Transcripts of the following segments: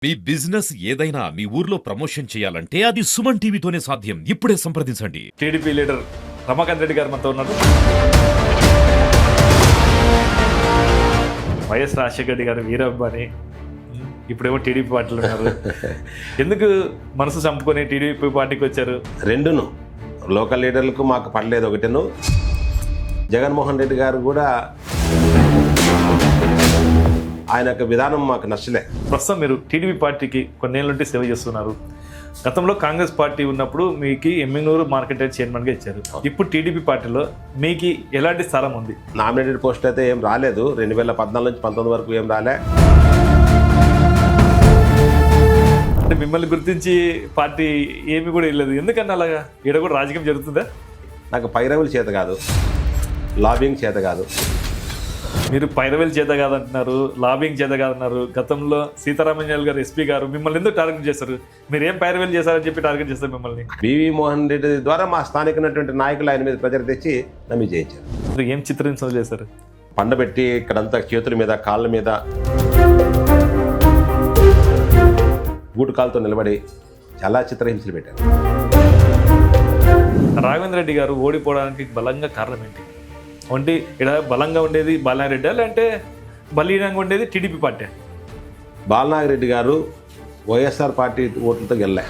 మీ business ఏదైనా మీ ఊర్లో promotion చేయాలంటే అది సుమన్ టీవీతోనే సాధ్యం. ఇప్పుడే సంప్రదించండి. టీడీపీ లీడర్ రమాకాంత్ రెడ్డి గారు మనతో ఉన్నారు. వైఎస్ రాజశేఖర రెడ్డి గారు వీరాభిమాని, ఇప్పుడేమో టీడీపీ పార్టీలో ఉన్నారు. ఎందుకు మనసు చంపుకొని టీడీపీ పార్టీకి వచ్చారు? రెండును లోకల్ లీడర్లకు మాకు పడలేదు. ఒకటేను జగన్మోహన్ రెడ్డి గారు కూడా ఆయన యొక్క విధానం మాకు నచ్చలే. ప్రస్తుతం మీరు టీడీపీ పార్టీకి కొన్నేళ్ళ నుండి సేవ చేస్తున్నారు. గతంలో కాంగ్రెస్ పార్టీ ఉన్నప్పుడు మీకు ఎమ్మిగనూరు మార్కెట్ యార్డ్ చైర్మన్గా ఇచ్చారు. ఇప్పుడు టీడీపీ పార్టీలో మీకు ఎలాంటి స్థలం ఉంది? నామినేటెడ్ పోస్ట్ అయితే ఏం రాలేదు. 2014 నుంచి 19 వరకు ఏం రాలే. అంటే మిమ్మల్ని గుర్తించి పార్టీ ఏమి కూడా వెళ్ళలేదు. ఎందుకన్నా అలాగా? ఈడ కూడా రాజకీయం జరుగుతుందా? నాకు పైరవుల చేత కాదు, లాబింగ్ చేత కాదు. మీరు పైరవేలు చేత కాదంటున్నారు, లాబింగ్ చేత కాదన్నారు. గతంలో సీతారామన్యాలు గారు ఎస్పీ గారు మిమ్మల్ని ఎందుకు టార్గెట్ చేస్తారు? మీరు ఏం పైరవేలు చేశారని చెప్పి టార్గెట్ చేస్తారు మిమ్మల్ని? బివి మోహన్ రెడ్డి ద్వారా మా స్థానికమైనటువంటి నాయకులు ఆయన మీద ప్రజలు తెచ్చి నమ్మి చేయించారు. మీరు ఏం చిత్రహింసలు చేశారు? పండబెట్టి ఇక్కడంతా చేతుల మీద కాళ్ళ మీద బూటు కాళ్ళతో నిలబడి చాలా చిత్రహింసలు పెట్టారు. రాఘవేంద్ర రెడ్డి గారు ఓడిపోవడానికి బలంగా కారణం ఏంటి? అంటే ఇక్కడ బలంగా ఉండేది బాలనారెడ్డి లేదంటే బలీనంగా ఉండేది టీడీపీ పార్టీ? బాలనాగిరెడ్డి గారు వైఎస్ఆర్ పార్టీ ఓట్లతో గెలలే.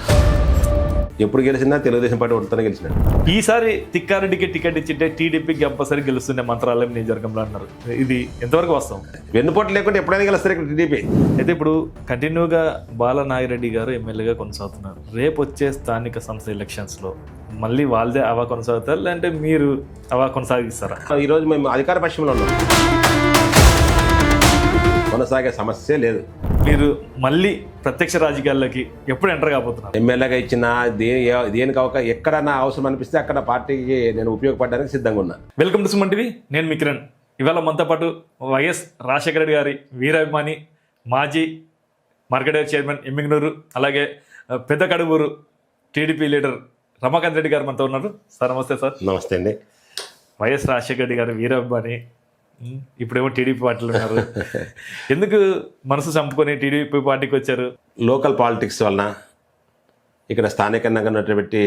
ఎప్పుడు గెలిచినా తెలుగుదేశం పార్టీ ఓట్లతోనే గెలిచినాడు. ఈసారి తిక్కారెడ్డికి టికెట్ ఇచ్చింటే టీడీపీకి కంపల్సరీ గెలుస్తుండే మంత్రాలయం నియోజకవర్గంలో అన్నారు. ఇది ఎంతవరకు వస్తాం? వెన్నుపోటు లేకుండా ఎప్పుడైనా గెలుస్తారు ఇక్కడ టీడీపీ. అయితే ఇప్పుడు కంటిన్యూగా బాలనాగిరెడ్డి గారు ఎమ్మెల్యేగా కొనసాగుతున్నారు. రేపు వచ్చే స్థానిక సంస్థ ఎలక్షన్స్లో మళ్ళీ వాళ్ళదే అవా కొనసాగుతారు, లేదంటే మీరు అవా కొనసాగిస్తారా? ఈరోజు మేము అధికార పక్షంలో ఉన్నాం, కొనసాగే సమస్య లేదు. మీరు మళ్ళీ ప్రత్యక్ష రాజకీయాల్లోకి ఎప్పుడు ఎంటర్ కాబోతున్నారు? ఎమ్మెల్యేగా ఇచ్చిన దేనికి ఎక్కడ నా అవసరం అనిపిస్తే అక్కడ పార్టీకి నేను ఉపయోగపడడానికి సిద్ధంగా ఉన్నా. Welcome to Suman TV. నేను మీ కిరణ్. ఇవాళ మనతో పాటు వైఎస్ రాజశేఖర రెడ్డి గారి వీరాభిమాని, మాజీ మార్కెట్ యార్డ్ చైర్మన్ ఎమ్మిగనూరు, అలాగే పెద్ద కడువూరు టీడీపీ లీడర్ రమాకాంత్ రెడ్డి గారు మనతో ఉన్నారు. సార్ నమస్తే. సార్ నమస్తే అండి. వైఎస్ రాజశేఖర రెడ్డి గారు వీరాభిమాని, ఇప్పుడేమో టీడీపీ పార్టీలో ఉన్నారు. ఎందుకు మనసు చంపుకొని టీడీపీ పార్టీకి వచ్చారు? లోకల్ పాలిటిక్స్ వలన ఇక్కడ స్థానికంగా ఉన్నటువంటి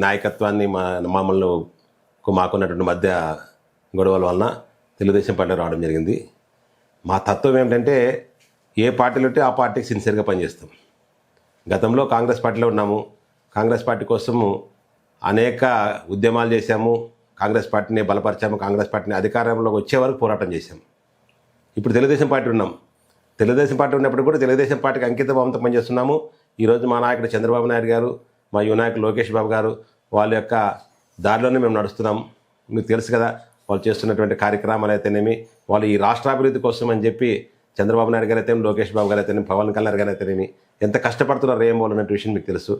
నాయకత్వాన్ని మామూలు మాకున్నటువంటి మధ్య గొడవల వలన తెలుగుదేశం పార్టీ రావడం జరిగింది. మా తత్వం ఏమిటంటే ఏ పార్టీలో ఉంటే ఆ పార్టీకి సిన్సియర్గా పనిచేస్తాం. గతంలో కాంగ్రెస్ పార్టీలో ఉన్నాము. కాంగ్రెస్ పార్టీ కోసము అనేక ఉద్యమాలు చేశాము. కాంగ్రెస్ పార్టీని బలపరిచాము. కాంగ్రెస్ పార్టీని అధికారంలోకి వచ్చే వరకు పోరాటం చేశాం. ఇప్పుడు తెలుగుదేశం పార్టీ ఉన్నాం. తెలుగుదేశం పార్టీ ఉన్నప్పుడు కూడా తెలుగుదేశం పార్టీకి అంకిత భావంతో పనిచేస్తున్నాము. ఈరోజు మా నాయకుడు చంద్రబాబు నాయుడు గారు, మా యువ నాయకుడు లోకేష్ బాబు గారు వాళ్ళ యొక్క దారిలోనే మేము నడుస్తున్నాం. మీకు తెలుసు కదా, వాళ్ళు చేస్తున్నటువంటి కార్యక్రమాలు అయితేనేమి, వాళ్ళు ఈ రాష్ట్రాభివృద్ధి కోసం అని చెప్పి చంద్రబాబు నాయుడు గారు అయితేనేమి, లోకేష్ బాబు గారు అయితేనేమి, పవన్ కళ్యాణ్ గారు అయితేనేమి ఎంత కష్టపడుతున్నారు ఏం అనే విషయం మీకు తెలుసు.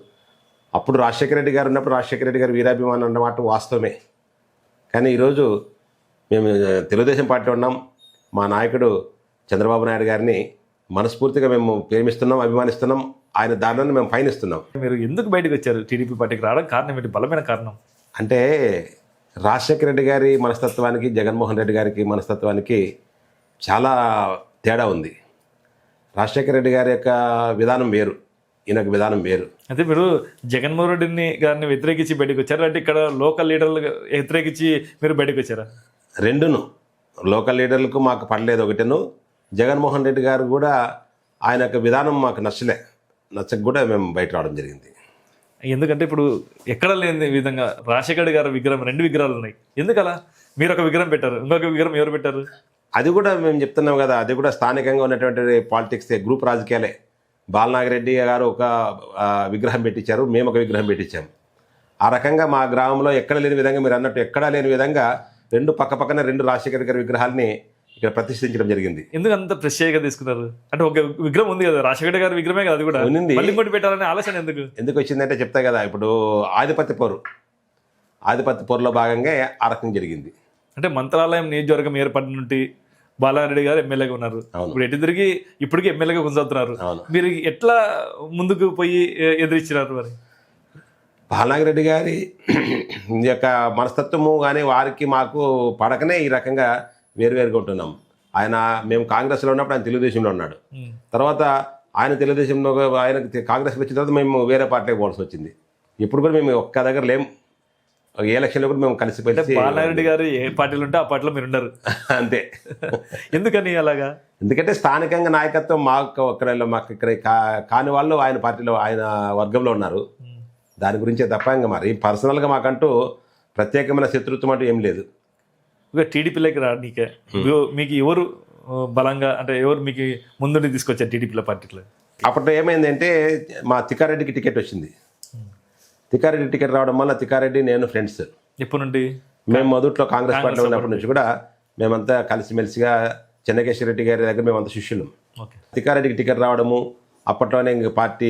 అప్పుడు రాజశేఖర రెడ్డి గారు ఉన్నప్పుడు రాజశేఖర రెడ్డి గారు వీరాభిమానం అన్నమాట వాస్తవమే. కానీ ఈరోజు మేము తెలుగుదేశం పార్టీలో ఉన్నాం. మా నాయకుడు చంద్రబాబు నాయుడు గారిని మనస్ఫూర్తిగా మేము ప్రేమిస్తున్నాం, అభిమానిస్తున్నాం. ఆయన దారిలోనే మేము పయనిస్తున్నాం. మీరు ఎందుకు బయటకు వచ్చారు? టీడీపీ పార్టీకి రావడం కారణం ఏంటి? బలమైన కారణం అంటే రాజశేఖర రెడ్డి గారి మనస్తత్వానికి జగన్మోహన్ రెడ్డి గారికి మనస్తత్వానికి చాలా తేడా ఉంది. రాజశేఖర రెడ్డి గారి యొక్క విధానం వేరు, ఈయనకు విధానం వేరు. అయితే మీరు జగన్మోహన్ రెడ్డిని గారిని వ్యతిరేకించి బయటకు వచ్చారా, అంటే ఇక్కడ లోకల్ లీడర్లు వ్యతిరేకించి మీరు బయటకు వచ్చారా? రెండును లోకల్ లీడర్లకు మాకు పడలేదు. ఒకటేను జగన్మోహన్ రెడ్డి గారు కూడా ఆయన యొక్క విధానం మాకు నచ్చక కూడా మేము బయట రావడం జరిగింది. ఎందుకంటే ఇప్పుడు ఎక్కడ లేని విధంగా రాజశేఖర గారి విగ్రహం, 2 విగ్రహాలు ఉన్నాయి. ఎందుకలా? మీరు ఒక విగ్రహం పెట్టారు, ఇంకొక విగ్రహం ఎవరు పెట్టారు? అది కూడా మేము చెప్తున్నాం కదా, అది కూడా స్థానికంగా ఉన్నటువంటి పాలిటిక్సే, గ్రూప్ రాజకీయాలే. బాలనాగిరెడ్డి గారు ఒక విగ్రహం పెట్టించారు, మేము ఒక విగ్రహం పెట్టించాము. ఆ రకంగా మా గ్రామంలో ఎక్కడ లేని విధంగా, మీరు అన్నట్టు ఎక్కడా లేని విధంగా పక్కన 2 రాజశేఖర గారి విగ్రహాలని ఇక్కడ ప్రతిష్ఠించడం జరిగింది. ఎందుకు అంత ప్రత్యేకంగా తీసుకున్నారు? అంటే ఒక విగ్రహం ఉంది కదా, రాజశేఖర గారి విగ్రహమే కదా, అది కూడా ఉంది. మళ్ళీ ఇంకోటి పెట్టాలనే ఆలోచన ఎందుకు వచ్చిందంటే చెప్తా కదా, ఇప్పుడు ఆధిపత్య పోరులో భాగంగా ఆ రకంగా జరిగింది. అంటే మంత్రాలయం నియోజకవర్గం ఏర్పడిన నుండి బాలారెడ్డి గారు ఎమ్మెల్యేగా ఉన్నారు. ఇప్పుడు ఎటు తిరిగి ఇప్పటికీ ఎమ్మెల్యేగా కొనసాగుతున్నారు. మీరు ఎట్లా ముందుకు పోయి ఎదిరించినారు? మరి బాలనాగిరెడ్డి గారి యొక్క మనస్తత్వము కానీ వారికి మాకు పడకనే ఈ రకంగా వేరువేరుగా ఉంటున్నాం. ఆయన మేము కాంగ్రెస్లో ఉన్నప్పుడు ఆయన తెలుగుదేశంలో ఉన్నాడు. తర్వాత ఆయన తెలుగుదేశంలో ఆయన కాంగ్రెస్కి వచ్చిన తర్వాత మేము వేరే పార్టీకి పోవాల్సి వచ్చింది. ఇప్పుడు కూడా మేము ఒక్క దగ్గర లేం. ఏ ఎలక్షన్లో కూడా మేము కలిసిపోయి బాలారెడ్డి గారు ఏ పార్టీలు ఉంటే ఆ పార్టీలో మీరు ఉండరు అంతే. ఎందుకని అలాగా? ఎందుకంటే స్థానికంగా నాయకత్వం మాకు ఇక్కడ కాని వాళ్ళు ఆయన పార్టీలో ఆయన వర్గంలో ఉన్నారు. దాని గురించే తప్ప ఇంకా మరి పర్సనల్గా మాకంటూ ప్రత్యేకమైన శత్రుత్వం అంటూ ఏం లేదు. ఇక టీడీపీలోకి రానికే మీకు ఎవరు బలంగా అంటే ఎవరు మీకు ముందుండి తీసుకొచ్చారు టీడీపీలో పార్టీలో? అప్పట్లో ఏమైందంటే మా తిక్కారెడ్డికి టికెట్ వచ్చింది. తిక్కారెడ్డి టికెట్ రావడం వల్ల తిక్కారెడ్డి నేను ఫ్రెండ్స్. ఎప్పటి నుండి? మేము మొదట్లో కాంగ్రెస్ పార్టీలో ఉన్నప్పటి నుంచి కూడా మేమంతా కలిసిమెలిసిగా చెన్నకేశ్వర రెడ్డి గారి దగ్గర మేమంతా శిష్యులు. ఓకే. తిక్కారెడ్డికి టికెట్ రావడము, అప్పట్లోనే ఇంక పార్టీ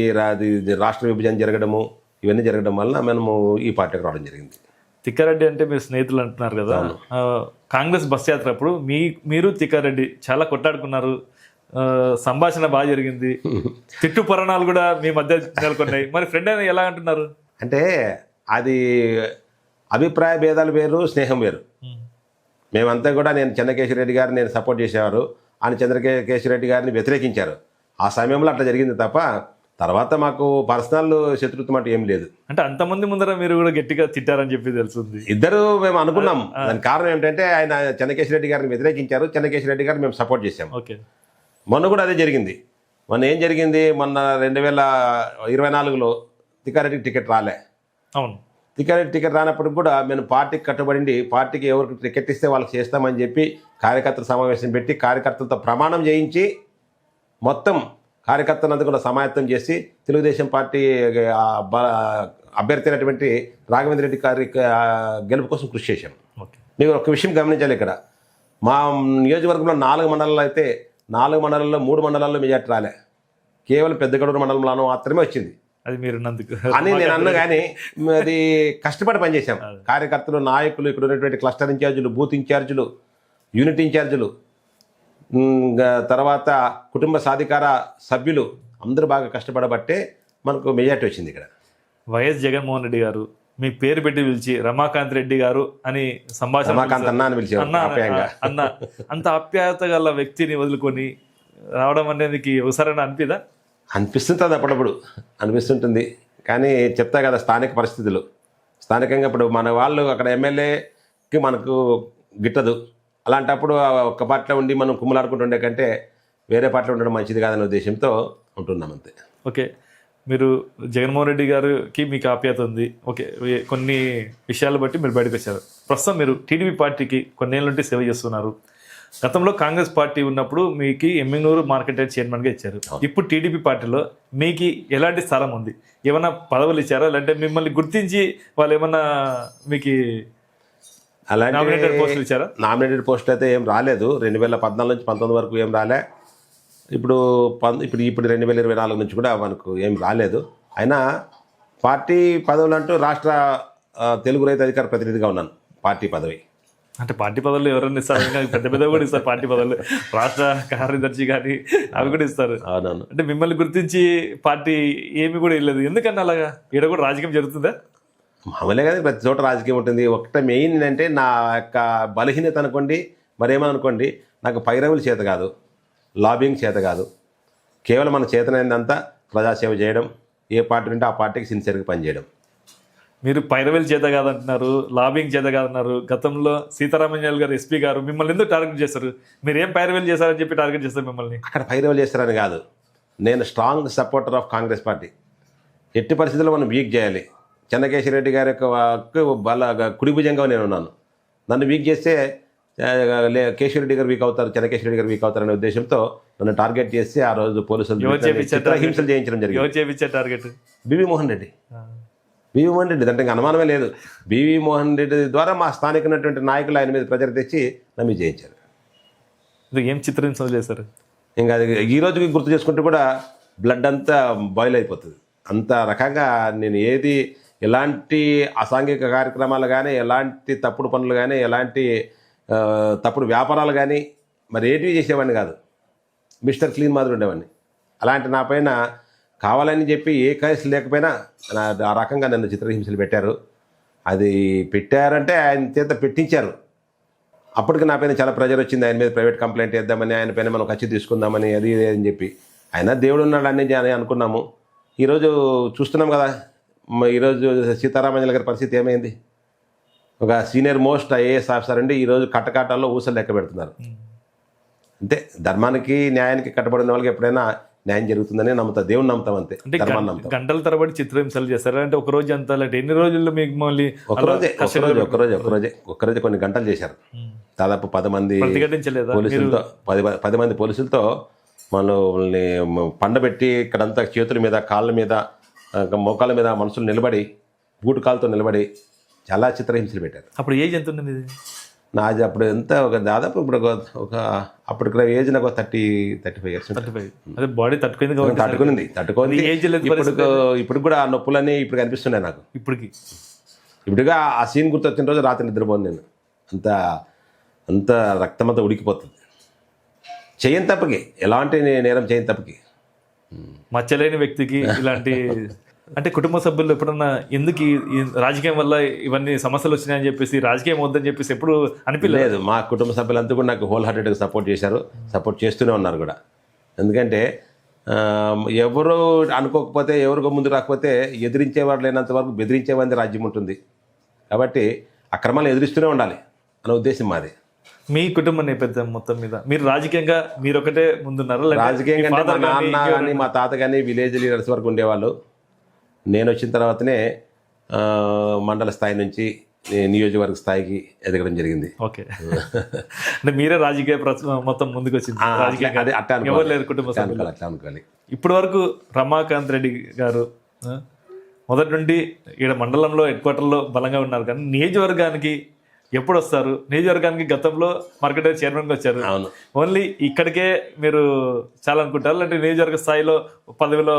రాష్ట్ర విభజన జరగడము, ఇవన్నీ జరగడం వల్ల మనము ఈ పార్టీకి రావడం జరిగింది. తిక్కారెడ్డి అంటే మీరు స్నేహితులు అంటున్నారు కదా, కాంగ్రెస్ బస్ యాత్ర అప్పుడు మీరు తిక్కారెడ్డి చాలా కొట్టాడుకున్నారు, సంభాషణ బాగా జరిగింది, తిట్టు పురాణాలు కూడా మీ మధ్య నెలకొన్నాయి. మరి ఫ్రెండ్ అని ఎలా అంటున్నారు? అంటే అది అభిప్రాయ భేదాలు వేరు, స్నేహం వేరు. మేమంతా కూడా నేను చెన్నకేశ్వర రెడ్డి గారిని నేను సపోర్ట్ చేసేవారు, ఆయన చంద్రకేశ్వర రెడ్డి గారిని వ్యతిరేకించారు. ఆ సమయంలో అట్లా జరిగింది తప్ప తర్వాత మాకు పర్సనల్ శత్రుత్వం అంటే ఏం లేదు. అంటే అంతమంది ముందర మీరు కూడా గట్టిగా తిట్టారని చెప్పి తెలుస్తుంది. ఇద్దరు మేము అనుకున్నాం. దానికి కారణం ఏంటంటే ఆయన చెన్నకేశ్వర రెడ్డి గారిని వ్యతిరేకించారు, చెన్నకేశ్వర రెడ్డి గారిని మేము సపోర్ట్ చేశాం. ఓకే. మొన్న కూడా అదే జరిగింది. మొన్న ఏం జరిగింది, మొన్న 2024లో తిక్కారెడ్డికి టికెట్ రాలే. అవును. తిక్కారెడ్డి టికెట్ రానప్పుడు కూడా మేము పార్టీకి కట్టుబడి పార్టీకి ఎవరికి టికెట్ ఇస్తే వాళ్ళకి చేస్తామని చెప్పి కార్యకర్తల సమావేశం పెట్టి కార్యకర్తలతో ప్రమాణం చేయించి మొత్తం కార్యకర్తలంతా కూడా సమాయత్తం చేసి తెలుగుదేశం పార్టీ అభ్యర్థి అయినటువంటి రాఘవేంద్ర రెడ్డి గారి గెలుపు కోసం కృషి చేశాం. ఓకే. మీరు ఒక విషయం గమనించాలి, ఇక్కడ మా నియోజకవర్గంలో 4 మండలాలు అయితే 4 మండలాల్లో 3 మండలాల్లో మెజార్టీ రాలే, కేవలం పెద్దగడూరు మండలంలో మాత్రమే వచ్చింది. అది మీరు నందుకు అని నేను అన్నా కానీ అది కష్టపడి పనిచేశాం. కార్యకర్తలు, నాయకులు, ఇక్కడ ఉన్నటువంటి క్లస్టర్ ఇన్ఛార్జీలు, బూత్ ఇన్ఛార్జీలు, యూనిట్ ఇన్ఛార్జీలు, తర్వాత కుటుంబ సాధికార సభ్యులు అందరూ బాగా కష్టపడబట్టే మనకు మెజార్టీ వచ్చింది. ఇక్కడ వైఎస్ జగన్మోహన్ రెడ్డి గారు మీ పేరు పెట్టి పిలిచి రమాకాంత్ రెడ్డి గారు అని సంభాషణ రమాకాంత్ అన్న అని పిలిచారు అన్న, అంత ఆప్యాయత గల వ్యక్తిని వదులుకొని రావడం అనేది ఒకసారైనా అనిపిదా? అనిపిస్తుంటుంది, అప్పుడప్పుడు అనిపిస్తుంటుంది. కానీ చెప్తా కదా స్థానిక పరిస్థితులు, స్థానికంగా ఇప్పుడు మన వాళ్ళు అక్కడ ఎమ్మెల్యేకి మనకు గిట్టదు. అలాంటప్పుడు ఒక్క పార్టీలో ఉండి మనం కుమ్ములాడుకుంటూ ఉండే కంటే వేరే పార్టీలో ఉండడం మంచిది కాదనే ఉద్దేశంతో ఉంటున్నాం అంతే. ఓకే. మీరు జగన్మోహన్ రెడ్డి గారికి మీకు ఆప్యాయత ఉంది. ఓకే. కొన్ని విషయాలు బట్టి మీరు బయటకు వచ్చారు. ప్రస్తుతం మీరు టీడీపీ పార్టీకి కొన్నేళ్ళ నుండి సేవ చేస్తున్నారు. గతంలో కాంగ్రెస్ పార్టీ ఉన్నప్పుడు మీకు ఎమ్మిగనూరు మార్కెట్ యార్డ్ చైర్మన్గా ఇచ్చారు. ఇప్పుడు టీడీపీ పార్టీలో మీకు ఎలాంటి స్థలం ఉంది? ఏమైనా పదవులు ఇచ్చారా? లేదంటే మిమ్మల్ని గుర్తించి వాళ్ళు ఏమన్నా మీకు అలాంటి నామినేటెడ్ పోస్టులు ఇచ్చారా? నామినేటెడ్ పోస్ట్ అయితే ఏం రాలేదు. 2014 నుంచి 19 వరకు ఏం రాలే. ఇప్పుడు 2024 నుంచి కూడా మనకు ఏం రాలేదు. అయినా పార్టీ పదవులు అంటూ రాష్ట్ర తెలుగు రైతు అధికార ప్రతినిధిగా ఉన్నాను. పార్టీ పదవి అంటే పార్టీ పదవులు ఎవరైనా ఇస్తారు, పెద్ద పెద్ద కూడా ఇస్తారు పార్టీ పదవులు, రాష్ట్ర కార్యదర్శి కానీ అవి కూడా ఇస్తారు. అవునవును. అంటే మిమ్మల్ని గుర్తించి పార్టీ ఏమి కూడా వెళ్ళలేదు. ఎందుకన్నా అలాగా? ఈడ కూడా రాజకీయం జరుగుతుందా? మామూలే కదా, ప్రతి చోట రాజకీయం ఉంటుంది. ఒకటే మెయిన్ ఏంటంటే నా యొక్క బలహీనత అనుకోండి, మరేమనుకోండి, నాకు పైరవులు చేత కాదు, లాబింగ్ చేత కాదు. కేవలం మన చేతనైనంతా ప్రజాసేవ చేయడం, ఏ పార్టీ ఉంటే ఆ పార్టీకి సిన్సియర్గా పనిచేయడం. మీరు పైరవేలు చేత కాదంటున్నారు, లాబింగ్ చేత కాదన్నారు. గతంలో సీతారామయ్య గారు ఎస్పీ గారు మిమ్మల్ని ఎందుకు టార్గెట్ చేస్తారు? మీరు ఏం పైరవేలు చేశారని చెప్పి టార్గెట్ చేస్తారు మిమ్మల్ని? అక్కడ పైరవులు చేస్తారని కాదు, నేను strong supporter of Congress party. ఎట్టి పరిస్థితుల్లో మనం వీక్ చేయాలి. చెన్నకేశ్వర రెడ్డి గారి యొక్క బల కుడి భుజంగా నేను ఉన్నాను. నన్ను వీక్ చేస్తే కేశవ రెడ్డి గారు వీక్ అవుతారు, చెన్నకేశ్వర రెడ్డి గారు వీక్ అవుతారనే ఉద్దేశంతో నన్ను టార్గెట్ చేసి ఆ రోజు పోలీసులు హింసలు చేయించడం జరిగింది. ఎవరు చేయించారు target? BV Mohan Reddy. BV Mohan Reddy అంటే ఇంకా అనుమానమే లేదు. బివి మోహన్ రెడ్డి ద్వారా మా స్థానిక ఉన్నటువంటి నాయకులు ఆయన మీద ప్రజలు తెచ్చి నమ్మి చేయించారు. ఏం చిత్రహింసలు చేశారు? ఇంకా అది ఈ రోజుకి గుర్తు చేసుకుంటే కూడా బ్లడ్ అంతా బాయిల్ అయిపోతుంది. అంత రకంగా నేను ఎలాంటి అసాంఘిక కార్యక్రమాలు కానీ, ఎలాంటి తప్పుడు పనులు కానీ, ఎలాంటి తప్పుడు వ్యాపారాలు కానీ మరి ఏటివి చేసేవాడిని కాదు. మిస్టర్ క్లీన్ మాదిరి ఉండేవాడిని. అలాంటి నా పైన కావాలని చెప్పి ఏ కేసు లేకపోయినా ఆ రకంగా నన్ను చిత్రహింసలు పెట్టారు. అది పెట్టారంటే ఆయన చేత పెట్టించారు. అప్పటికి నా పైన చాలా ప్రెజర్ వచ్చింది. ఆయన మీద ప్రైవేట్ కంప్లైంట్ చేద్దామని, ఆయన పైన మనం ఖర్చు తీసుకుందామని, అది అని చెప్పి. అయినా దేవుడు ఉన్నాడు అని అనుకున్నాము. ఈరోజు చూస్తున్నాం కదా, ఈరోజు సీతారామయ్య గారి పరిస్థితి ఏమైంది? ఒక సీనియర్ మోస్ట్ ఐఏఎస్ ఆఫీసర్ అండి ఈరోజు కట్టకాటాల్లో ఊసలు లెక్క పెడుతున్నారు. అంతే, ధర్మానికి న్యాయానికి కట్టబడిన వాళ్ళకి ఎప్పుడైనా న్యాయం జరుగుతుందని నమ్ముతా, దేవుని నమ్ముతాం, అంతే, అంటే ధర్మాన్ని నమ్ముతాం. గంటల తరబడి చిత్రహింసలు చేస్తారు అంటే ఒక రోజు అంతా లేట్ ఎన్ని రోజుల్లో మీకు మళ్ళీ ఒక్కరోజే కొన్ని గంటలు చేశారు. దాదాపు 10 మంది ప్రతిఘటించలేదా పోలీసులతో 10 మంది పోలీసులతో మనల్ని పండబెట్టి ఇక్కడంతా చేతుల మీద కాళ్ళ మీద మోకాళ్ళ మీద మనుషులు నిలబడి బూటు కాళ్ళతో నిలబడి చాలా చిత్రహింసలు పెట్టారు. అప్పుడు ఏజ్ ఎంత ఉంది ఇది? నాది అప్పుడు ఎంత దాదాపు ఇప్పుడు ఒక అప్పటికి ఏజ్ నాకు 35 ఇయర్స్. 35. అదే బాడీ తట్టుకుంది కాబట్టి తట్టుకుంది. ఏజ్ లేదు ఇప్పుడు కూడా ఆ నొప్పులన్నీ ఇప్పుడు కనిపిస్తున్నాయి నాకు. ఇప్పుడుగా ఆ సీన్ గుర్తొచ్చిన రోజు రాత్రి నిద్రపోను నేను. అంత రక్తమంతా ఉడికిపోతుంది. చేయని తప్పకి, ఎలాంటి నేరం చేయని తప్పకి. మచ్చలేని వ్యక్తికి ఇలాంటి అంటే కుటుంబ సభ్యులు ఎప్పుడన్నా ఎందుకు ఈ రాజకీయం వల్ల ఇవన్నీ సమస్యలు వచ్చినాయని చెప్పేసి రాజకీయం వద్దని చెప్పేసి ఎప్పుడు అనిపించలేదు? మా కుటుంబ సభ్యులంతా కూడా నాకు హోల్ హార్టెడ్గా సపోర్ట్ చేశారు, సపోర్ట్ చేస్తూనే ఉన్నారు కూడా. ఎందుకంటే ఎవరు అనుకోకపోతే, ఎవరికో ముందు రాకపోతే ఎదిరించేవారు లేనంత వరకు బెదిరించేవాడి రాజ్యం ఉంటుంది. కాబట్టి అక్రమాలు ఎదిరిస్తూనే ఉండాలి అనే ఉద్దేశం మాది. మీ కుటుంబ నేపథ్యం మొత్తం మీద మీరు రాజకీయంగా మీరు ఒకటే ముందున్నారు? రాజకీయంగా మా నాన్న కానీ మా తాత కానీ విలేజ్ లీడర్స్ వరకు ఉండేవాళ్ళు. నేను వచ్చిన తర్వాతనే మండల స్థాయి నుంచి నియోజకవర్గ స్థాయికి ఎదగడం జరిగింది. ఓకే, అంటే మీరే రాజకీయ మొత్తం ముందుకు వచ్చింది. ఎవరు లేరు కుటుంబ సభ్యులు అట్లా అనుకోవాలి. ఇప్పటి వరకు రమాకాంత్ రెడ్డి గారు మొదటి నుండి ఇక్కడ మండలంలో హెడ్ క్వార్టర్లో బలంగా ఉన్నారు, కానీ నియోజకవర్గానికి ఎప్పుడు వస్తారు? నియోజకవర్గానికి గతంలో మార్కెట్ చైర్మన్గా వచ్చారు. ఓన్లీ ఇక్కడికే మీరు చాలా అనుకుంటారు, అంటే నియోజకవర్గ స్థాయిలో పదవిలో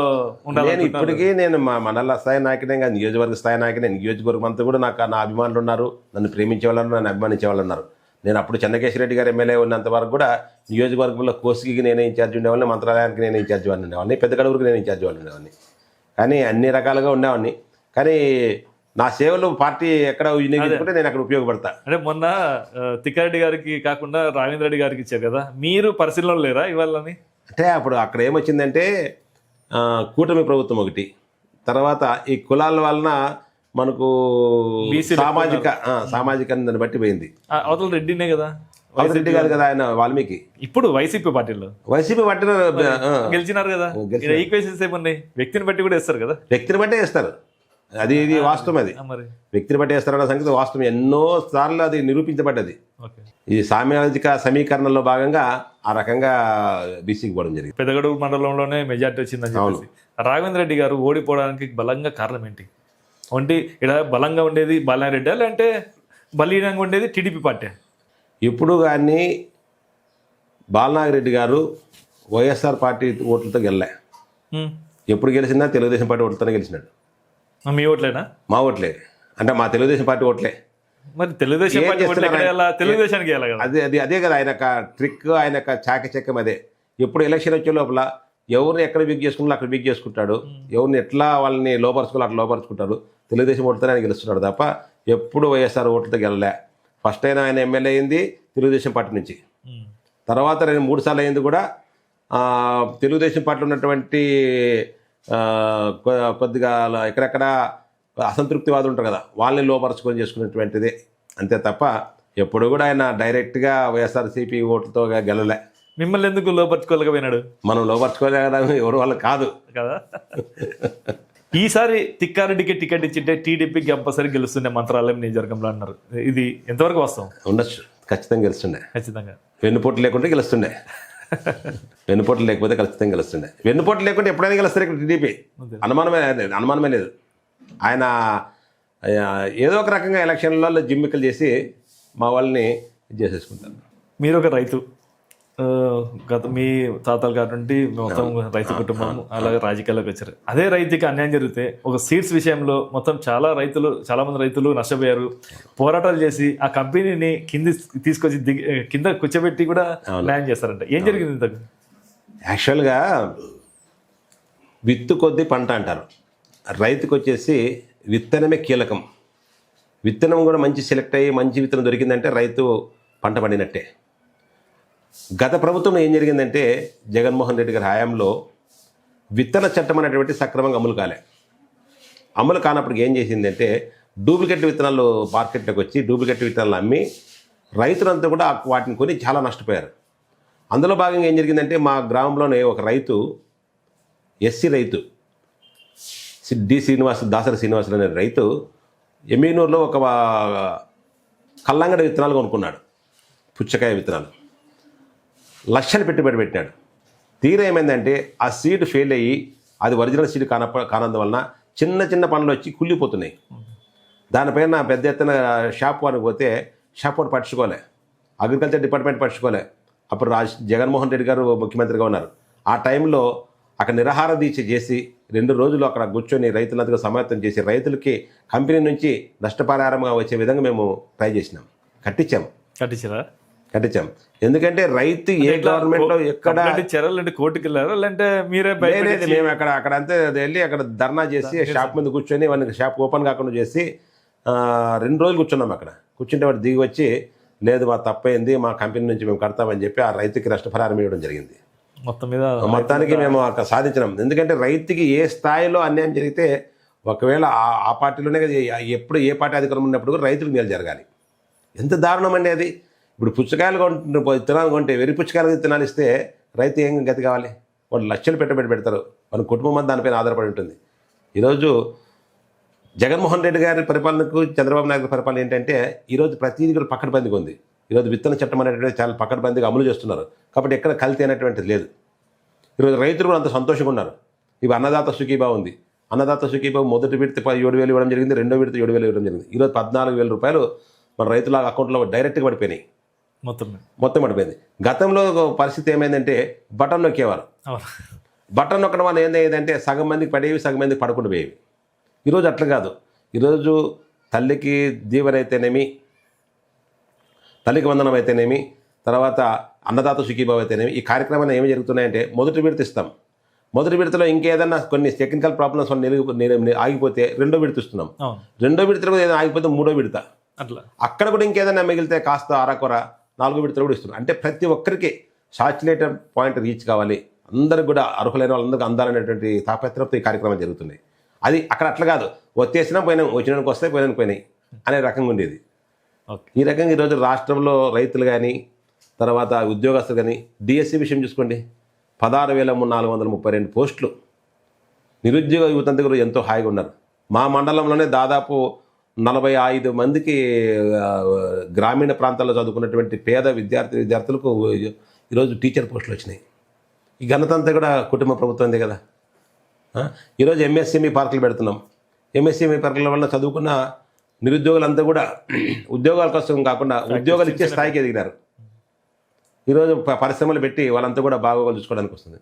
ఉండాలి? ఇప్పటికీ నేను మా మండల స్థాయి నాయకుడే, నియోజకవర్గ స్థాయి నాయకుడే. నియోజకవర్గం అంతా కూడా నాకు నా అభిమానులు ఉన్నారు, నన్ను ప్రేమించే వాళ్ళు, నన్ను అభిమానించే వాళ్ళు ఉన్నారు. నేను అప్పుడు చెన్నకేశ్వరరెడ్డి గారు ఎమ్మెల్యే ఉన్నంత వరకు కూడా నియోజకవర్గంలో కోసికి నేనే ఇన్ఛార్జ్ ఉండేవాడిని, మంత్రాలయానికి నేను ఇన్ఛార్జ్ వాళ్ళు ఉండేవాడిని, పెద్దగడూరుకి నేను ఇన్ఛార్జ్ వాళ్ళు ఉండేవాడిని. కానీ అన్ని రకాలుగా ఉండేవాడిని. కానీ నా సేవలు పార్టీ ఎక్కడ వినియోగించుకుంటే నేను అక్కడ ఉపయోగపడతా. అంటే మొన్న తిక్కారెడ్డి గారికి కాకుండా రాఘవేంద్ర రెడ్డి గారికి ఇచ్చారు కదా, మీరు పరిశీలనలో లేరా ఇవాళని? అంటే అప్పుడు అక్కడ ఏమొచ్చిందంటే కూటమి ప్రభుత్వం ఒకటి, తర్వాత ఈ కులాల వలన మనకు సామాజిక దాన్ని బట్టి పోయింది. అవతల రెడ్డినే కదా, రెడ్డి గారు కదా ఆయన వాల్మీకి. ఇప్పుడు వైసీపీ పార్టీలో గెలిచినారు కదా, ఈక్వేషన్స్ ఏమన్నాయి? వ్యక్తిని బట్టి కూడా వేస్తారు కదా. వ్యక్తిని బట్టే వేస్తారు, అది ఇది వాస్తవం. అది వ్యక్తిని బట్టి వేస్తారన్న సంగతి వాస్తవం. ఎన్నో సార్లు అది నిరూపించబడ్డది. ఈ సామాజిక సమీకరణలో భాగంగా ఆ రకంగా బీసీకి పోవడం జరిగింది. పెద్దగడూరు మండలంలోనే మెజార్టీ వచ్చిందని చెప్పేసి రాఘవేంద్ర రెడ్డి గారు ఓడిపోవడానికి బలంగా కారణం ఏంటి? అంటే ఇక్కడ బలంగా ఉండేది బాలనారెడ్డి లేదంటే బలీనంగా ఉండేది టీడీపీ పార్టీ? ఇప్పుడు కానీ బాలనాగిరెడ్డి గారు వైఎస్ఆర్ పార్టీ ఓట్లతో గెలలే. ఎప్పుడు గెలిచినా తెలుగుదేశం పార్టీ ఓట్లతోనే గెలిచినాడు. మీ ఓట్లేనా? మా ఓట్లే, అంటే మా తెలుగుదేశం పార్టీ ఓట్లే. మరి తెలుగుదేశం తెలుగుదేశానికి అదే కదా ఆయన ట్రిక్, ఆయన చాకచక్యం అదే. ఎప్పుడు ఎలక్షన్ వచ్చే లోపల ఎవరిని ఎక్కడ వీక్ చేసుకుంటారో అక్కడ వీక్ చేసుకుంటాడు, ఎవరిని ఎట్లా వాళ్ళని లోపరుచుకోవాలి అట్లా లోపరుచుకుంటారు. తెలుగుదేశం ఓట్లతోనే ఆయన గెలుస్తున్నాడు తప్ప ఎప్పుడు వైఎస్ఆర్ ఓట్లతో గెలలే. ఫస్ట్ అయినా ఆయన ఎమ్మెల్యే అయింది తెలుగుదేశం పార్టీ నుంచి, తర్వాత 2-3 సార్లు అయింది కూడా తెలుగుదేశం పార్టీలో ఉన్నటువంటి కొద్దిగా ఎక్కడెక్కడ అసంతృప్తివాదులు ఉంటారు కదా, వాళ్ళని లోపరుచుకొని చేసుకున్నటువంటిదే అంతే తప్ప ఎప్పుడు కూడా ఆయన డైరెక్ట్గా వైఎస్ఆర్సీపీ ఓట్లతో గెలలే. మిమ్మల్ని ఎందుకు లోపరుచుకోలేకపోయినాడు? మనం లోపరుచుకోలేక ఎవరు వాళ్ళు కాదు కదా. ఈసారి తిక్కారెడ్డికి టికెట్ ఇచ్చింటే టీడీపీకి కంపల్సరీ గెలుస్తుండే మంత్రాలయం నియోజకవర్గంలో అన్నారు. ఇది ఎంతవరకు వాస్తవం? ఉండొచ్చు, ఖచ్చితంగా గెలుస్తుండే. ఖచ్చితంగా వెన్నుపోటు లేకుంటే గెలుస్తుండే. వెన్నుపోటు లేకపోతే ఖచ్చితంగా గెలుస్తుండే. వెన్నుపోటు లేకుంటే ఎప్పుడైనా గెలుస్తారు ఇక్కడ టీడీపీ, అనుమానమే లేదు. ఆయన ఏదో ఒక రకంగా ఎలక్షన్లలో జిమ్మికలు చేసి మా వాళ్ళని చేసేసుకుంటారు. మీరు ఒక రైతు, గత మీ తాతల గారి నుండి మొత్తం రైతు కుటుంబం అలాగే రాజకీయాల్లోకి వచ్చారు. అదే రైతుకి అన్యాయం జరిగితే ఒక సీడ్స్ విషయంలో మొత్తం చాలా మంది రైతులు నష్టపోయారు, పోరాటాలు చేసి ఆ కంపెనీని తీసుకొచ్చి కింద కూర్చోబెట్టి కూడా న్యాయం చేస్తారంట. ఏం జరిగింది ఇంతకు? యాక్చువల్గా విత్తు కొద్దీ పంట అంటారు. రైతుకు వచ్చేసి విత్తనమే కీలకం. విత్తనం కూడా మంచి సెలెక్ట్ అయ్యి మంచి విత్తనం దొరికిందంటే రైతు పంట పండినట్టే. గత ప్రభుత్వం ఏం జరిగిందంటే జగన్మోహన్ రెడ్డి గారి హయాంలో విత్తన చట్టం అనేటువంటి సక్రమంగా అమలు కాలే. అమలు కానప్పుడు ఏం చేసిందంటే డూప్లికేట్ విత్తనాలు మార్కెట్లోకి వచ్చి డూప్లికేట్ విత్తనాలు అమ్మి రైతులంతా కూడా వాటిని కొని చాలా నష్టపోయారు. అందులో భాగంగా ఏం జరిగిందంటే మా గ్రామంలోనే ఒక రైతు, ఎస్సీ రైతు దాసరి శ్రీనివాసులు అనే రైతు ఎమ్మిగనూరులో ఒక కల్లంగడి విత్తనాలు కొనుక్కున్నాడు. పుచ్చకాయ విత్తనాలు లక్షలు పెట్టుబడి పెట్టినాడు. తీరా ఏమైందంటే ఆ సీడ్ ఫెయిల్ అయ్యి అది ఒరిజినల్ సీడ్ కానందు వలన చిన్న చిన్న పనులు వచ్చి కుళ్ళిపోతున్నాయి. దానిపైన పెద్ద ఎత్తున షాప్ వానికి పోతే షాప్ వాడు పట్టించుకోలే, అగ్రికల్చర్ డిపార్ట్మెంట్ పట్టించుకోలే. అప్పుడు జగన్మోహన్ రెడ్డి గారు ముఖ్యమంత్రిగా ఉన్నారు. ఆ టైంలో అక్కడ నిరాహార దీక్ష చేసి 2 రోజులు అక్కడ కూర్చొని రైతులందరూ సమాయత్తం చేసి రైతులకి కంపెనీ నుంచి నష్టపరిహారంగా వచ్చే విధంగా మేము ట్రై చేసినాం. కట్టించాం. ఎందుకంటే రైతు ఏ గవర్నమెంట్లో ఎక్కడ చెరలు కోర్టుకి వెళ్ళారా లేదంటే మీరే లేదు, మేము అక్కడ అంతే వెళ్ళి అక్కడ ధర్నా చేసి షాప్ మీద కూర్చొని వాడికి షాప్ ఓపెన్ కాకుండా చేసి 2 రోజులు కూర్చున్నాం. అక్కడ కూర్చుంటే వాడు దిగి వచ్చి లేదు మా తప్పైంది, మా కంపెనీ నుంచి మేము కడతామని చెప్పి ఆ రైతుకి నష్టపరిహారం ఇవ్వడం జరిగింది. మొత్తానికి మేము అక్కడ సాధించినాం. ఎందుకంటే రైతుకి ఏ స్థాయిలో అన్యాయం జరిగితే ఒకవేళ ఆ పార్టీలోనే ఎప్పుడు ఏ పార్టీ అధికారం ఉన్నప్పుడు కూడా రైతులకు మేలు జరగాలి. ఎంత దారుణం అండి అది. ఇప్పుడు పుచ్చకాయలు విత్తనాలు కొంటే వెర్రి పుచ్చకాయలు విత్తనాలు ఇస్తే రైతు ఏం గతి కావాలి? వాళ్ళు లక్షలు పెట్టుబడి పెడతారు, వాళ్ళ కుటుంబం అంతా దానిపైన ఆధారపడి ఉంటుంది. ఈరోజు జగన్మోహన్ రెడ్డి గారి పరిపాలనకు చంద్రబాబు నాయుడు పరిపాలన ఏంటంటే ఈరోజు ప్రతిదీ కూడా పకడ్బందీగా ఉంది. ఈరోజు విత్తన చట్టం అనేటువంటిది చాలా పకడ్బందీగా అమలు చేస్తున్నారు. కాబట్టి ఎక్కడ కల్తీ అనేటువంటిది లేదు. ఈరోజు రైతులు కూడా అంత సంతోషంగా ఉన్నారు. ఇవి అన్నదాత సుఖీభావ ఉంది. అన్నదాత సుఖీభావ మొదటి విడత 7,000 ఇవ్వడం జరిగింది, రెండో విడత 7,000 ఇవ్వడం జరిగింది. ఈరోజు 14,000 రూపాయలు మన రైతుల అకౌంట్లో డైరెక్ట్గా పడిపోయినాయి. మొత్తం పడిపోయింది. గతంలో పరిస్థితి ఏమైందంటే బటన్ నొక్కేవారు. బటన్ నొక్కడం వల్ల ఏంటంటే సగం మందికి పడేవి, సగం మందికి పడకుండా పోయేవి. ఈరోజు అట్లా కాదు. ఈరోజు తల్లికి దీవెన అయితేనేమి, తల్లికి వందనం అయితేనేమి, తర్వాత అన్నదాత సుఖీభావ అయితేనేమి, ఈ కార్యక్రమాలు ఏమి జరుగుతున్నాయంటే మొదటి విడత ఇస్తాం. మొదటి విడతలో ఇంకేదన్నా కొన్ని టెక్నికల్ ప్రాబ్లమ్స్ ఆగిపోతే రెండో విడత ఇస్తున్నాం. రెండో విడతలో ఏదైనా ఆగిపోతే మూడో విడత. అక్కడ కూడా ఇంకేదైనా మిగిలితే కాస్త అరకొర 4వ విడతలు కూడా ఇస్తున్నాం. అంటే ప్రతి ఒక్కరికి సాచురేటెడ్ పాయింట్ రీచ్ కావాలి, అందరికి కూడా అర్హులైన వాళ్ళందరికీ అందాలనేటువంటి తాపత్రయంతో ఈ కార్యక్రమం జరుగుతుంది. అది అక్కడ అట్లా కాదు, వచ్చేసినా పోయినాం, వచ్చినానికి వస్తే పోయినాయి అనే రకంగా ఉండేది. ఈ రకంగా ఈరోజు రాష్ట్రంలో రైతులు కానీ తర్వాత ఉద్యోగస్తులు కానీ డిఎస్సి విషయం చూసుకోండి, 16,432 పోస్టులు. నిరుద్యోగ యువతంతా కూడా ఎంతో హాయిగా ఉన్నారు. మా మండలంలోనే దాదాపు 45 మందికి గ్రామీణ ప్రాంతాల్లో చదువుకున్నటువంటి పేద విద్యార్థులకు ఈరోజు టీచర్ పోస్టులు వచ్చినాయి. ఈ ఘనత అంతా కూడా కుటుంబ ప్రభుత్వందే కదా. ఈరోజు ఎంఎస్ఎంఈ పార్కులు పెడుతున్నాం. ఎంఎస్ఎంఈ పార్కుల వల్ల చదువుకున్న నిరుద్యోగులంతా కూడా ఉద్యోగాల కోసం కాకుండా ఉద్యోగాలు ఇచ్చే స్థాయికి ఎదిగినారు. ఈరోజు పరిశ్రమలు పెట్టి వాళ్ళంతా కూడా బాగోగులు చూసుకోవడానికి వస్తుంది.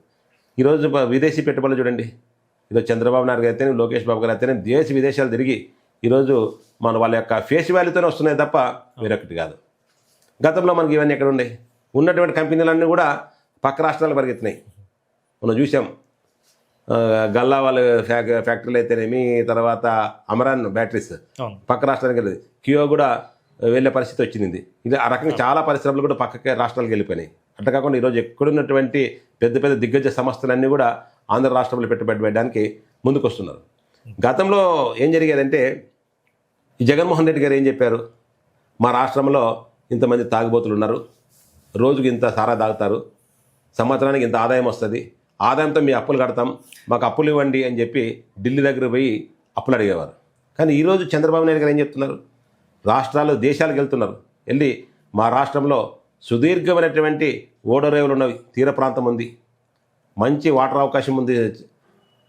ఈరోజు విదేశీ పెట్టుబడులు చూడండి. ఈరోజు చంద్రబాబు నాయుడు గారు అయితేనే, లోకేష్ బాబు గారు అయితేనే దేశ విదేశాలు తిరిగి ఈరోజు వాళ్ళ యొక్క ఫేస్ వాల్యూతోనే వస్తున్నాయి తప్ప వేరొకటి కాదు. గతంలో మనకి ఇవన్నీ ఎక్కడ ఉండే? ఉన్నటువంటి కంపెనీలన్నీ కూడా పక్క రాష్ట్రాలు పరిగెత్తినాయి. మనం చూసాం. గల్లా వాళ్ళ ఫ్యాక్టరీలు అయితేనేమి, తర్వాత అమరాన్ బ్యాటరీస్ పక్క రాష్ట్రానికి వెళ్ళేది, కియో కూడా వెళ్ళే పరిస్థితి వచ్చింది. ఇది ఆ రకంగా చాలా పరిశ్రమలు కూడా పక్క రాష్ట్రాలకు వెళ్ళిపోయినాయి. అట్లా కాకుండా ఈరోజు ఎక్కడున్నటువంటి పెద్ద పెద్ద దిగ్గజ సంస్థలన్నీ కూడా ఆంధ్ర రాష్ట్రంలో పెట్టుబడి పెట్టడానికి ముందుకు వస్తున్నారు. గతంలో ఏం జరిగేదంటే ఈ జగన్మోహన్ రెడ్డి గారు ఏం చెప్పారు, మా రాష్ట్రంలో ఇంతమంది తాగుబోతులు ఉన్నారు, రోజుకి ఇంత సారా తాగుతారు, సంవత్సరానికి ఇంత ఆదాయం వస్తుంది, ఆదాయంతో మీ అప్పులు కడతాం, మాకు అప్పులు ఇవ్వండి అని చెప్పి ఢిల్లీ దగ్గర పోయి అప్పులు అడిగేవారు. కానీ ఈరోజు చంద్రబాబు నాయుడు గారు ఏం చెప్తున్నారు, రాష్ట్రాలు దేశాలకు వెళ్తున్నారు. వెళ్ళి మా రాష్ట్రంలో సుదీర్ఘమైనటువంటి ఓడరేవులు ఉన్నవి, తీర ప్రాంతం ఉంది, మంచి వాటర్ అవకాశం ఉంది,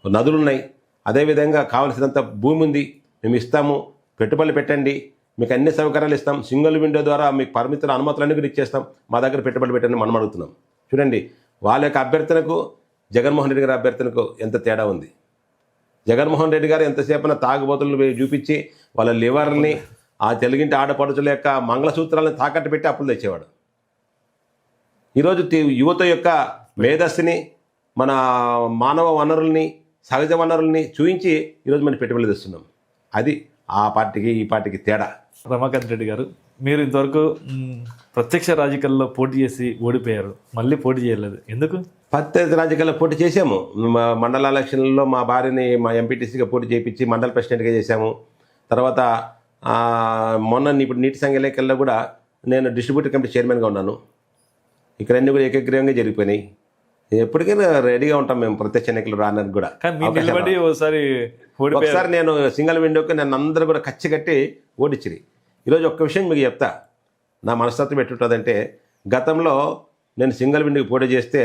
నదులు ఉన్నాయి, అదేవిధంగా కావలసినంత భూమి ఉంది, మేము ఇస్తాము, పెట్టుబడులు పెట్టండి, మీకు అన్ని సౌకర్యాలు ఇస్తాం, సింగిల్ విండో ద్వారా మీకు పరిమితుల అనుమతులన్నీ కూడా ఇచ్చేస్తాం, మా దగ్గర పెట్టుబడులు పెట్టండి మనం అడుగుతున్నాం. చూడండి వాళ్ళ యొక్క అభ్యర్థనకు జగన్మోహన్ రెడ్డి గారి అభ్యర్థనకు ఎంత తేడా ఉంది. జగన్మోహన్ రెడ్డి గారు ఎంతసేపున తాగుబోతులను చూపించి వాళ్ళ లివర్ని, ఆ తెలుగింటి ఆడపడుచుల యొక్క మంగళసూత్రాలను తాకట్టు పెట్టి అప్పులు తెచ్చేవాడు. ఈరోజు యువత యొక్క మేధస్సుని, మన మానవ వనరుల్ని, సహజ వనరుల్ని చూపించి ఈరోజు మనం పెట్టుబడులు తెస్తున్నాం. అది ఆ పార్టీకి ఈ పార్టీకి తేడా. రమాకాంత్ రెడ్డి గారు, మీరు ఇంతవరకు ప్రత్యక్ష రాజకీయాల్లో పోటీ చేసి ఓడిపోయారు, మళ్ళీ పోటీ చేయలేదు, ఎందుకు? ప్రత్యర్థి రాజకీయాల్లో పోటీ చేశాము. మా మండల ఎలక్షన్లలో మా భార్యని మా ఎంపీటీసీగా పోటీ చేయించి మండల ప్రెసిడెంట్గా చేశాము. తర్వాత మొన్న ఇప్పుడు నీటి సంఘ ఎన్నికల్లో కూడా నేను డిస్ట్రిబ్యూటర్ కమిటీ చైర్మన్గా ఉన్నాను. ఇక్కడ అన్నీ కూడా ఏకగ్రీవంగా జరిగిపోయినాయి. ఎప్పటికైనా రెడీగా ఉంటాం మేము ప్రత్యక్ష ఎన్నికలు రావడానికి కూడా. కానీ మీరు నిలబడి ఒకసారి నేను సింగిల్ విండోకి నన్ను అందరూ కూడా కచ్చి కట్టి ఓడించిరి. ఈరోజు ఒక్క విషయం మీకు చెప్తా, నా మనస్తత్వం ఎట్టుంటుందంటే, గతంలో నేను సింగిల్ విండోకి పోటీ చేస్తే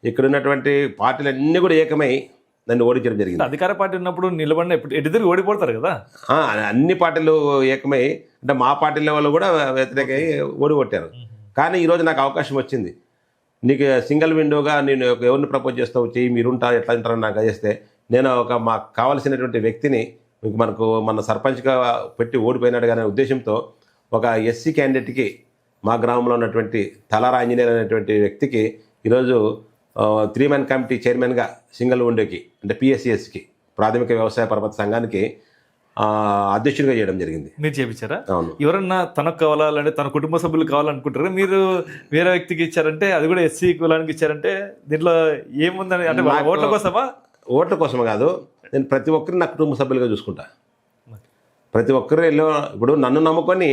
ఇక్కడ ఉన్నటువంటి పార్టీలు అన్నీ కూడా ఏకమై నన్ను ఓడించడం జరిగింది. అధికార పార్టీ ఉన్నప్పుడు నిలబడిన ఎటు తిరిగి ఓడిపోతారు కదా. అన్ని పార్టీలు ఏకమై, అంటే మా పార్టీల వాళ్ళు కూడా వ్యతిరేకమై ఓడిగొట్టారు. కానీ ఈరోజు నాకు అవకాశం వచ్చింది. నీకు సింగిల్ విండోగా నేను ఎవరిని ప్రపోజ్ చేస్తావు, చెయ్యి, మీరుంటారు ఎట్లా ఉంటారని నాకు చేస్తే, నేను మాకు కావాల్సినటువంటి వ్యక్తిని మనకు మన సర్పంచ్గా పెట్టి ఓడిపోయినాడు అనే ఉద్దేశంతో ఒక ఎస్సీ క్యాండిడేట్కి మా గ్రామంలో ఉన్నటువంటి తలారా ఇంజనీర్ అనేటువంటి వ్యక్తికి ఈరోజు 3-man కమిటీ చైర్మన్గా సింగిల్ విండోకి, అంటే పిఎస్సిఎస్కి, ప్రాథమిక వ్యవసాయ పరపతి సంఘానికి అధ్యక్షుడిగా చేయడం జరిగింది. మీరు చేయించారా? అవును. ఎవరన్నా తనకు కావాలంటే తన కుటుంబ సభ్యులు కావాలనుకుంటారు, మీరు వేరే వ్యక్తికి ఇచ్చారంటే, అది కూడా ఎస్సీ కులానికి ఇచ్చారంటే దీంట్లో ఏముందని, అంటే ఓట్ల కోసమా? ఓట్ల కోసం కాదు, నేను ప్రతి ఒక్కరిని నా కుటుంబ సభ్యులుగా చూసుకుంటా. ప్రతి ఒక్కరు ఇప్పుడు నన్ను నమ్ముకొని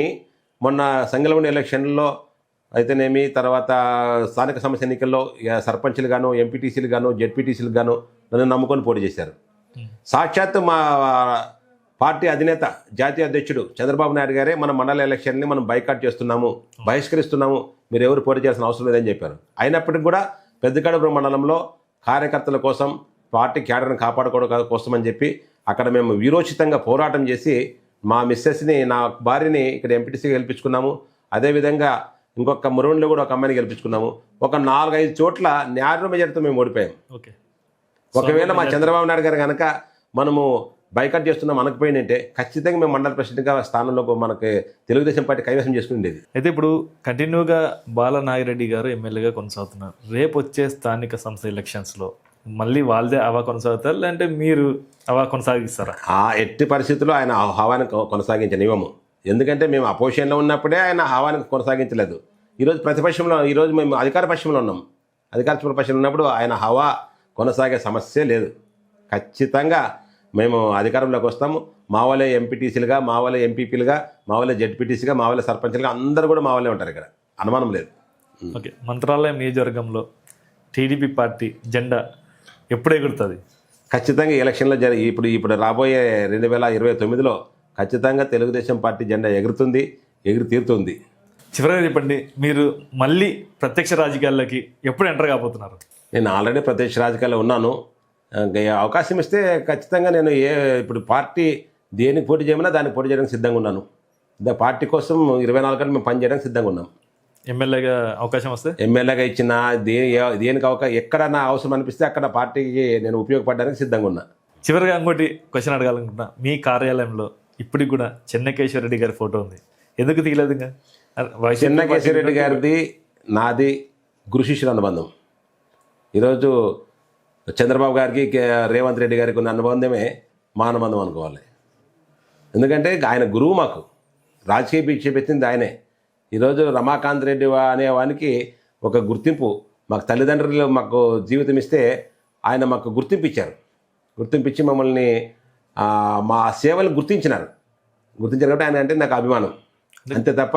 మొన్న సంగలవని ఎలక్షన్లో అయితేనేమి, తర్వాత స్థానిక సమస్య ఎన్నికల్లో సర్పంచ్లు గాను, ఎంపీటీసీలు గాను, జెడ్పీటీసీలు గాను నన్ను నమ్ముకొని పోటీ చేశారు. సాక్షాత్తు మా పార్టీ అధినేత, జాతీయ అధ్యక్షుడు చంద్రబాబు నాయుడు గారే మన మండల ఎలక్షన్ని మనం బైకాట్ చేస్తున్నాము, బహిష్కరిస్తున్నాము, మీరు ఎవరు పోటీ చేయాల్సిన అవసరం లేదని చెప్పారు. అయినప్పటికీ కూడా పెద్దకడుపు మండలంలో కార్యకర్తల కోసం, పార్టీ క్యాడర్ని కాపాడుకోవడం కోసం అని చెప్పి అక్కడ మేము వీరోచితంగా పోరాటం చేసి మా మిస్సెస్ని, నా భార్యని ఇక్కడ ఎంపీటీసీగా గెలిపించుకున్నాము. అదేవిధంగా ఇంకొక మురుండ్లో కూడా ఒక అమ్మాయిని గెలిపించుకున్నాము. ఒక 4-5 చోట్ల న్యాయ మెజార్టీతో మేము ఓడిపోయాం. ఒకవేళ మా చంద్రబాబు నాయుడు గారు కనుక మనము బైకట్ చేస్తున్నాం అనకపోయిందంటే ఖచ్చితంగా మేము మండల ప్రెసిడెంట్గా స్థానంలో మనకి తెలుగుదేశం పార్టీ కైవసం చేసుకునేది. అయితే ఇప్పుడు కంటిన్యూగా బాల నాగిరెడ్డి గారు ఎమ్మెల్యేగా కొనసాగుతున్నారు. రేపు వచ్చే స్థానిక సంస్థ ఎలక్షన్స్లో మళ్ళీ వాళ్ళదే హవా కొనసాగుతారు, లేదంటే మీరు హవా కొనసాగిస్తారా? ఎట్టి పరిస్థితుల్లో ఆయన హవాని కొనసాగించనివ్వము. ఎందుకంటే మేము అపోజిషన్లో ఉన్నప్పుడే ఆయన హవాని కొనసాగించలేదు. ఈరోజు ప్రతిపక్షంలో, ఈరోజు మేము అధికార పక్షంలో ఉన్నాం. అధికార పక్షంలో ఉన్నప్పుడు ఆయన హవా కొనసాగే సమస్య లేదు. ఖచ్చితంగా మేము అధికారంలోకి వస్తాము. మా వాళ్ళే ఎంపీటీసీలుగా, మా వాళ్ళే ఎంపీపీలుగా, మా వాళ్ళే జెడ్పీటీసీగా, మా వాళ్ళే సర్పంచ్లుగా అందరూ కూడా మా వాళ్ళే ఉంటారు. ఇక్కడ అనుమానం లేదు. ఓకే, మంత్రాలయం నియోజకవర్గంలో టీడీపీ పార్టీ జెండా ఎప్పుడు ఎగురుతుంది? ఖచ్చితంగా ఎలక్షన్లో ఇప్పుడు రాబోయే 2029లో ఖచ్చితంగా తెలుగుదేశం పార్టీ జెండా ఎగురుతుంది, ఎగురు తీరుతుంది. చివరిగా చెప్పండి, మీరు మళ్ళీ ప్రత్యక్ష రాజకీయాల్లోకి ఎప్పుడు ఎంటర్ కాబోతున్నారు? నేను ఆల్రెడీ ప్రత్యక్ష రాజకీయాల్లో ఉన్నాను. అవకాశం ఇస్తే ఖచ్చితంగా నేను ఇప్పుడు పార్టీ దేనికి పోటీ చేయమన్నా దానికి పోటీ చేయడానికి సిద్ధంగా ఉన్నాను. పార్టీ కోసం 24 గంటలు మేము పనిచేయడానికి సిద్ధంగా ఉన్నాం. ఎమ్మెల్యేగా అవకాశం వస్తే ఎమ్మెల్యేగా ఇచ్చిన దేనికి ఎక్కడ నా అవసరం అనిపిస్తే అక్కడ పార్టీకి నేను ఉపయోగపడడానికి సిద్ధంగా ఉన్నా. చివరిగా ఇంకోటి క్వశ్చన్ అడగాలనుకుంటున్నా. మీ కార్యాలయంలో ఇప్పటికి కూడా చెన్నకేశ్వర రెడ్డి గారి ఫోటో ఉంది, ఎందుకు తీయలేదు? ఇంకా చెన్నకేశ్వర రెడ్డి గారిది నాది గురు శిష్యుల అనుబంధం. ఈరోజు చంద్రబాబు గారికి, రేవంత్ రెడ్డి గారికి ఉన్న అనుబంధమే మా అనుబంధం అనుకోవాలి. ఎందుకంటే ఆయన గురువు, మాకు రాజకీయ భిక్ష పెట్టింది ఆయనే. ఈరోజు రమాకాంత్ రెడ్డి అనేవానికి ఒక గుర్తింపు, మాకు తల్లిదండ్రులు మాకు జీవితం ఇస్తే ఆయన మాకు గుర్తింపు ఇచ్చారు. గుర్తింపు ఇచ్చి మమ్మల్ని మా సేవలు గుర్తించారు కాబట్టి ఆయన అంటే నాకు అభిమానం. అంతే తప్ప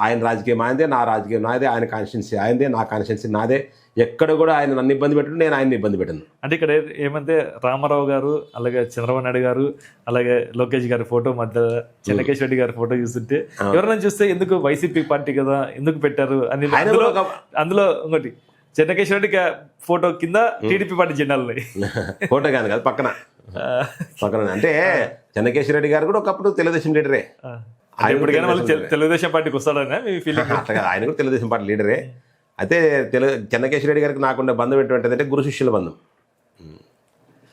ఆయన రాజకీయం ఆయనదే, నా రాజకీయం నాదే, ఆయన కాన్స్టిట్యున్సీ ఆయనదే, నా కాన్స్టిట్యున్సీ నాదే. ఎక్కడ కూడా ఆయన నన్ను ఇబ్బంది పెట్టడు, నేను ఆయన్ని ఇబ్బంది పెట్టను. అంటే ఇక్కడ ఏమంటే రామారావు గారు, అలాగే చంద్రబాబు నాయుడు గారు, అలాగే లోకేష్ గారి ఫోటో మధ్య చెన్నకేశ్వర రెడ్డి గారి ఫోటో చూస్తుంటే ఎవరైనా చూస్తే ఎందుకు వైసీపీ పార్టీ కదా ఎందుకు పెట్టారు అని. అందులో ఇంకోటి చెన్నకేశ్వర రెడ్డి ఫోటో కింద టీడీపీ పార్టీ జెండాలు ఫోటో కానీ కాదు, పక్కన అంటే చెన్నకేశ్వర రెడ్డి గారు కూడా ఒకప్పుడు తెలుగుదేశం లీడరే. ఇప్పటికైనా మళ్ళీ తెలుగుదేశం పార్టీకి వస్తాడని మీ ఫీలింగ్? అట్లా ఆయన కూడా తెలుగుదేశం పార్టీ లీడరే. అయితే చెన్నకేశ్వర రెడ్డి గారికి నాకుండే బంధం ఏంటంటే గురు శిష్యుల బంధం.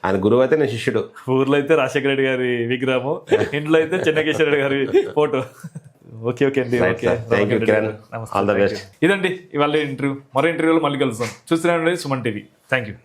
ఆయన గురువు అయితే నేను శిష్యుడు. ఊర్లో అయితే రాజశేఖర రెడ్డి గారి విగ్రహము, ఇంట్లో అయితే చెన్నకేశ్వర రెడ్డి గారి ఫోటో. ఓకే అండి, ఇదండి ఇవాళ ఇంటర్వ్యూ. మరో ఇంటర్వ్యూలో మళ్ళీ కలుస్తాం. చూస్తున్నానండి సుమన్ టీవీ. Thank you.